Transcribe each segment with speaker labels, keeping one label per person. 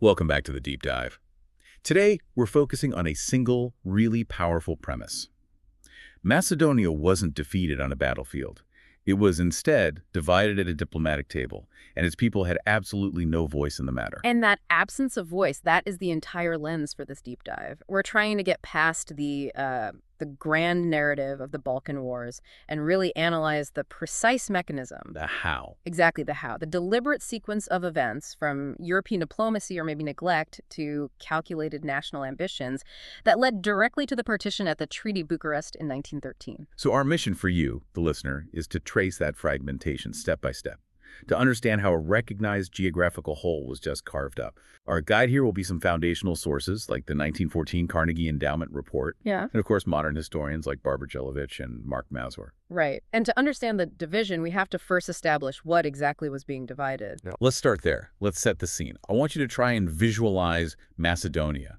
Speaker 1: Welcome back to the Deep Dive. Today, we're focusing on a single, really powerful premise. Macedonia wasn't defeated on a battlefield. It was instead divided at a diplomatic table, and its people had absolutely no voice in the matter.
Speaker 2: And that absence of voice, that is the entire lens for this deep dive. We're trying to get past the grand narrative of the Balkan Wars and really analyze the precise mechanism.
Speaker 1: The how.
Speaker 2: Exactly, the how. The deliberate sequence of events from European diplomacy or maybe neglect to calculated national ambitions that led directly to the partition at the Treaty of Bucharest in 1913.
Speaker 1: So our mission for you, the listener, is to trace that fragmentation step by step, to understand how a recognized geographical whole was just carved up. Our guide here will be some foundational sources like the 1914 Carnegie Endowment Report,
Speaker 2: Yeah.
Speaker 1: and of course modern historians like Barbara Jelovich and Mark Mazur.
Speaker 2: Right. And to understand the division, we have to first establish what exactly was being divided.
Speaker 1: Now, let's start there. Let's set the scene. I want you to try and visualize Macedonia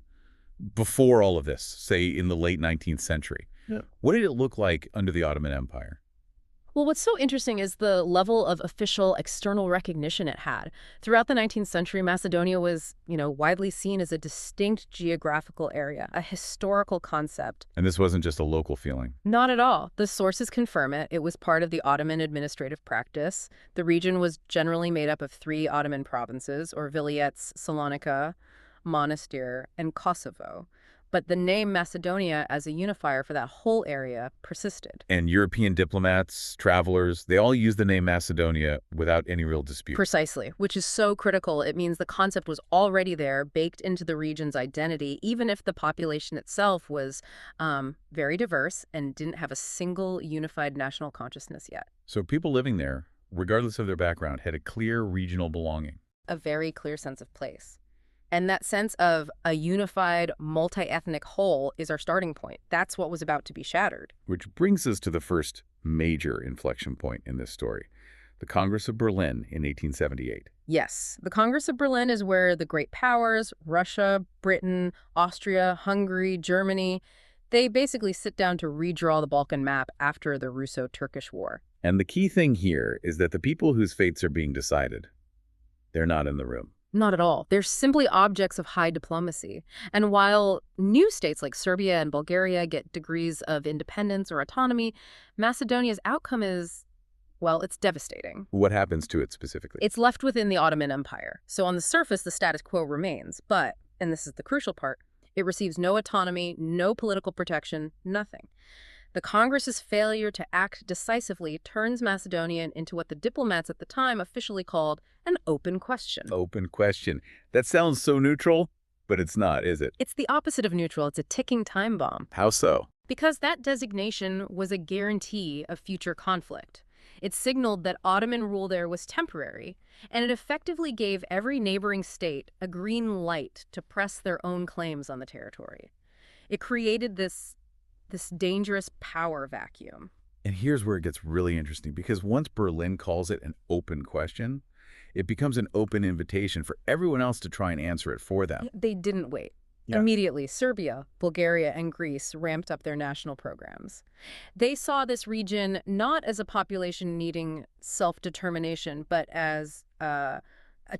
Speaker 1: before all of this, say in the late 19th century.
Speaker 3: Yeah.
Speaker 1: What did it look like under the Ottoman Empire?
Speaker 2: Well, what's so interesting is the level of official external recognition it had. Throughout the 19th century, Macedonia was, widely seen as a distinct geographical area, a historical concept.
Speaker 1: And this wasn't just a local feeling.
Speaker 2: Not at all. The sources confirm it. It was part of the Ottoman administrative practice. The region was generally made up of 3 Ottoman provinces, or vilayets, Salonika, Monastir, and Kosovo. But the name Macedonia as a unifier for that whole area persisted.
Speaker 1: And European diplomats, travelers, they all used the name Macedonia without any real dispute.
Speaker 2: Precisely, which is so critical. It means the concept was already there, baked into the region's identity, even if the population itself was very diverse and didn't have a single unified national consciousness yet.
Speaker 1: So people living there, regardless of their background, had a clear regional belonging.
Speaker 2: A very clear sense of place. And that sense of a unified, multi-ethnic whole is our starting point. That's what was about to be shattered.
Speaker 1: Which brings us to the first major inflection point in this story, the Congress of Berlin in 1878.
Speaker 2: Yes, the Congress of Berlin is where the great powers, Russia, Britain, Austria, Hungary, Germany, they basically sit down to redraw the Balkan map after the Russo-Turkish War.
Speaker 1: And the key thing here is that the people whose fates are being decided, they're not in the room.
Speaker 2: Not at all. They're simply objects of high diplomacy. And while new states like Serbia and Bulgaria get degrees of independence or autonomy, Macedonia's outcome is, well, it's devastating.
Speaker 1: What happens to it specifically?
Speaker 2: It's left within the Ottoman Empire. So on the surface, the status quo remains. But, and this is the crucial part, it receives no autonomy, no political protection, nothing. The Congress's failure to act decisively turns Macedonia into what the diplomats at the time officially called an open question.
Speaker 1: Open question. That sounds so neutral, but it's not, is it?
Speaker 2: It's the opposite of neutral. It's a ticking time bomb.
Speaker 1: How so?
Speaker 2: Because that designation was a guarantee of future conflict. It signaled that Ottoman rule there was temporary, and it effectively gave every neighboring state a green light to press their own claims on the territory. It created this dangerous power vacuum.
Speaker 1: And here's where it gets really interesting, because once Berlin calls it an open question, it becomes an open invitation for everyone else to try and answer it for them.
Speaker 2: They didn't wait.
Speaker 1: Yeah.
Speaker 2: Immediately, Serbia, Bulgaria, and Greece ramped up their national programs. They saw this region not as a population needing self-determination, but as a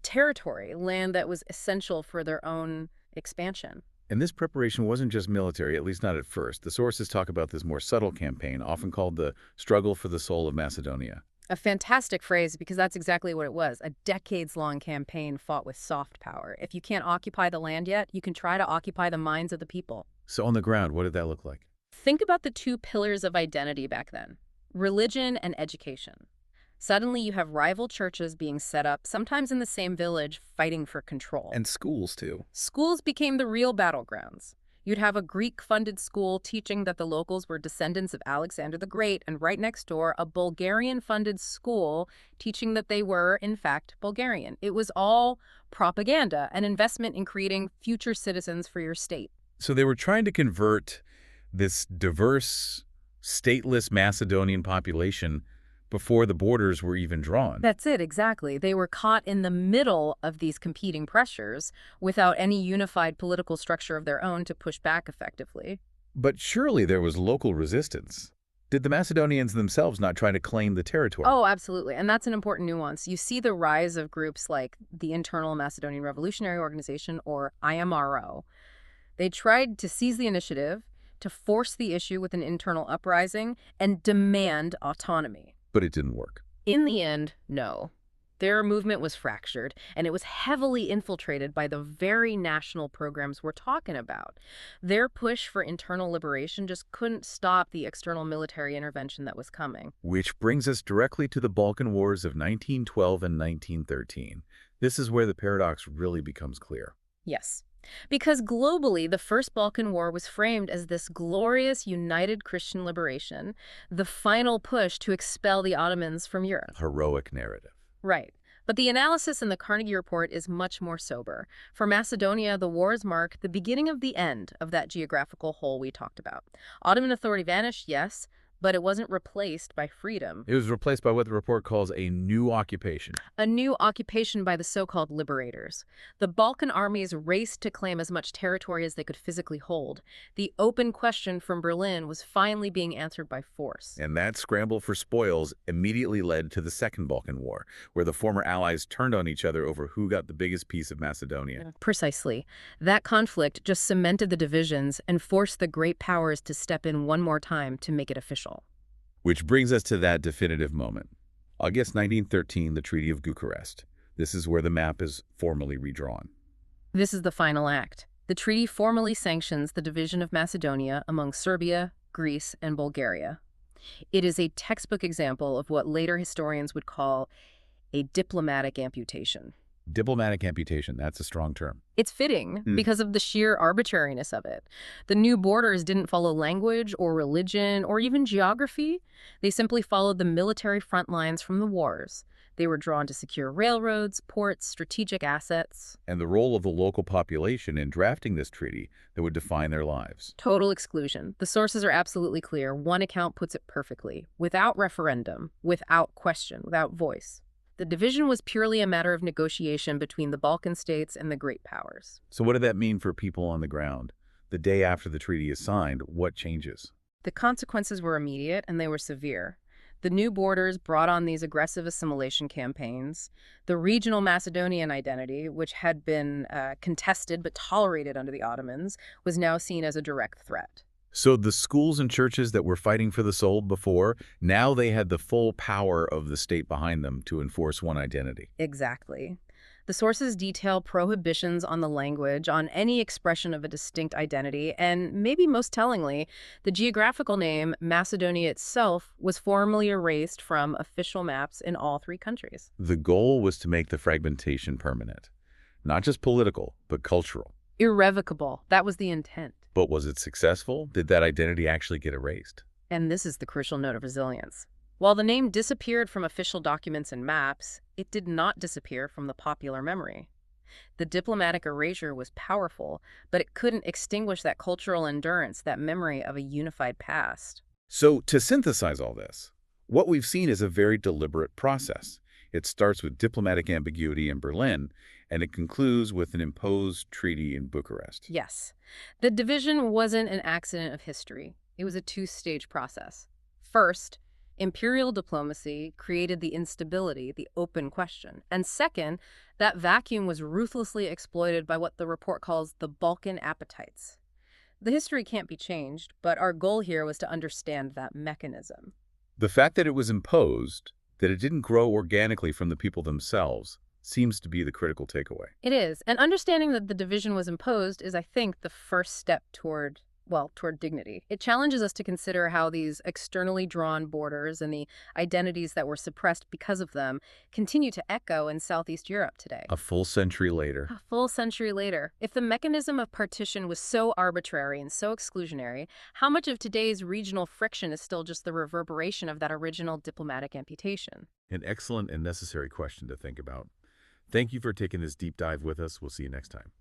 Speaker 2: territory, land that was essential for their own expansion.
Speaker 1: And this preparation wasn't just military, at least not at first. The sources talk about this more subtle campaign, often called the struggle for the soul of Macedonia.
Speaker 2: A fantastic phrase, because that's exactly what it was, a decades-long campaign fought with soft power. If you can't occupy the land yet, you can try to occupy the minds of the people.
Speaker 1: So on the ground, what did that look like?
Speaker 2: Think about the 2 pillars of identity back then, religion and education. Suddenly you have rival churches being set up, sometimes in the same village, fighting for control.
Speaker 3: And schools, too.
Speaker 2: Schools became the real battlegrounds. You'd have a Greek-funded school teaching that the locals were descendants of Alexander the Great, and right next door, a Bulgarian-funded school teaching that they were, in fact, Bulgarian. It was all propaganda, an investment in creating future citizens for your state.
Speaker 1: So they were trying to convert this diverse, stateless Macedonian population before the borders were even drawn.
Speaker 2: That's it, exactly. They were caught in the middle of these competing pressures without any unified political structure of their own to push back effectively.
Speaker 1: But surely there was local resistance. Did the Macedonians themselves not try to claim the territory?
Speaker 2: Oh, absolutely. And that's an important nuance. You see the rise of groups like the Internal Macedonian Revolutionary Organization, or IMRO. They tried to seize the initiative, to force the issue with an internal uprising, and demand autonomy.
Speaker 1: But it didn't work.
Speaker 2: In the end, no. Their movement was fractured, and it was heavily infiltrated by the very national programs we're talking about. Their push for internal liberation just couldn't stop the external military intervention that was coming.
Speaker 1: Which brings us directly to the Balkan Wars of 1912 and 1913. This is where the paradox really becomes clear.
Speaker 2: Yes. Because globally, the First Balkan War was framed as this glorious united Christian liberation, the final push to expel the Ottomans from Europe.
Speaker 1: Heroic narrative.
Speaker 2: Right. But the analysis in the Carnegie Report is much more sober. For Macedonia, the wars mark the beginning of the end of that geographical hole we talked about. Ottoman authority vanished, yes, but it wasn't replaced by freedom.
Speaker 1: It was replaced by what the report calls a new occupation.
Speaker 2: A new occupation by the so-called liberators. The Balkan armies raced to claim as much territory as they could physically hold. The open question from Berlin was finally being answered by force.
Speaker 1: And that scramble for spoils immediately led to the Second Balkan War, where the former allies turned on each other over who got the biggest piece of Macedonia.
Speaker 2: Precisely. That conflict just cemented the divisions and forced the great powers to step in one more time to make it official.
Speaker 1: Which brings us to that definitive moment. August 1913, the Treaty of Bucharest. This is where the map is formally redrawn.
Speaker 2: This is the final act. The treaty formally sanctions the division of Macedonia among Serbia, Greece, and Bulgaria. It is a textbook example of what later historians would call a diplomatic amputation.
Speaker 1: Diplomatic amputation, that's a strong term.
Speaker 2: It's fitting because of the sheer arbitrariness of it. The new borders didn't follow language or religion or even geography. They simply followed the military front lines from the wars. They were drawn to secure railroads, ports, strategic assets.
Speaker 1: And the role of the local population in drafting this treaty that would define their lives.
Speaker 2: Total exclusion. The sources are absolutely clear. One account puts it perfectly. Without referendum, without question, without voice. The division was purely a matter of negotiation between the Balkan states and the great powers.
Speaker 1: So what did that mean for people on the ground? The day after the treaty is signed, what changes?
Speaker 2: The consequences were immediate and they were severe. The new borders brought on these aggressive assimilation campaigns. The regional Macedonian identity, which had been contested but tolerated under the Ottomans, was now seen as a direct threat.
Speaker 1: So the schools and churches that were fighting for the soul before, now they had the full power of the state behind them to enforce one identity.
Speaker 2: Exactly. The sources detail prohibitions on the language, on any expression of a distinct identity, and maybe most tellingly, the geographical name Macedonia itself was formally erased from official maps in all three countries.
Speaker 1: The goal was to make the fragmentation permanent, not just political, but cultural.
Speaker 2: Irrevocable. That was the intent.
Speaker 1: But was it successful? Did that identity actually get erased?
Speaker 2: And this is the crucial note of resilience. While the name disappeared from official documents and maps, it did not disappear from the popular memory. The diplomatic erasure was powerful, but it couldn't extinguish that cultural endurance, that memory of a unified past.
Speaker 1: So to synthesize all this, what we've seen is a very deliberate process. It starts with diplomatic ambiguity in Berlin, and it concludes with an imposed treaty in Bucharest.
Speaker 2: Yes. The division wasn't an accident of history. It was a two-stage process. First, imperial diplomacy created the instability, the open question. And second, that vacuum was ruthlessly exploited by what the report calls the Balkan appetites. The history can't be changed, but our goal here was to understand that mechanism.
Speaker 1: The fact that it was imposed, that it didn't grow organically from the people themselves, seems to be the critical takeaway.
Speaker 2: It is. And understanding that the division was imposed is, I think, the first step toward dignity. It challenges us to consider how these externally drawn borders and the identities that were suppressed because of them continue to echo in Southeast Europe today.
Speaker 1: A full century later.
Speaker 2: A full century later. If the mechanism of partition was so arbitrary and so exclusionary, how much of today's regional friction is still just the reverberation of that original diplomatic amputation?
Speaker 1: An excellent and necessary question to think about. Thank you for taking this deep dive with us. We'll see you next time.